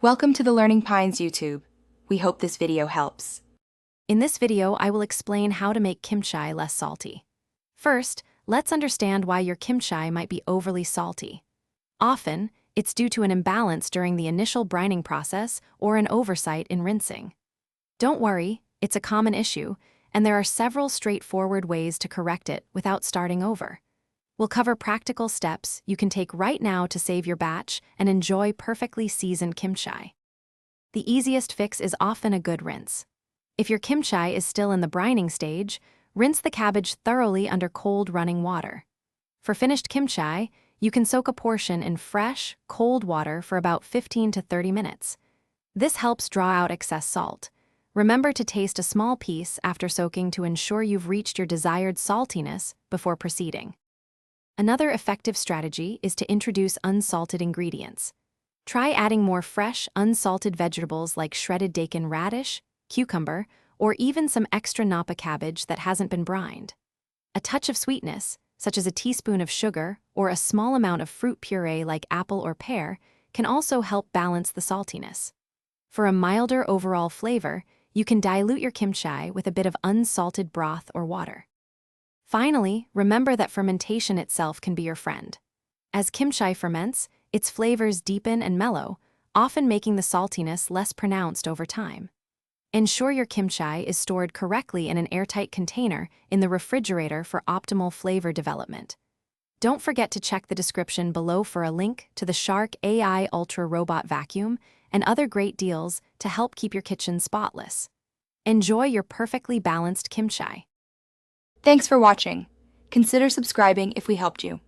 Welcome to the Learning Pines YouTube. We hope this video helps. In this video, I will explain how to make kimchi less salty. First, let's understand why your kimchi might be overly salty. Often, it's due to an imbalance during the initial brining process or an oversight in rinsing. Don't worry, it's a common issue, and there are several straightforward ways to correct it without starting over. We'll cover practical steps you can take right now to save your batch and enjoy perfectly seasoned kimchi. The easiest fix is often a good rinse. If your kimchi is still in the brining stage, rinse the cabbage thoroughly under cold running water. For finished kimchi, you can soak a portion in fresh, cold water for about 15 to 30 minutes. This helps draw out excess salt. Remember to taste a small piece after soaking to ensure you've reached your desired saltiness before proceeding. Another effective strategy is to introduce unsalted ingredients. Try adding more fresh, unsalted vegetables like shredded daikon radish, cucumber, or even some extra napa cabbage that hasn't been brined. A touch of sweetness, such as a teaspoon of sugar or a small amount of fruit puree like apple or pear, can also help balance the saltiness. For a milder overall flavor, you can dilute your kimchi with a bit of unsalted broth or water. Finally, remember that fermentation itself can be your friend. As kimchi ferments, its flavors deepen and mellow, often making the saltiness less pronounced over time. Ensure your kimchi is stored correctly in an airtight container in the refrigerator for optimal flavor development. Don't forget to check the description below for a link to the Shark AI Ultra Robot Vacuum and other great deals to help keep your kitchen spotless. Enjoy your perfectly balanced kimchi. Thanks for watching. Consider subscribing if we helped you.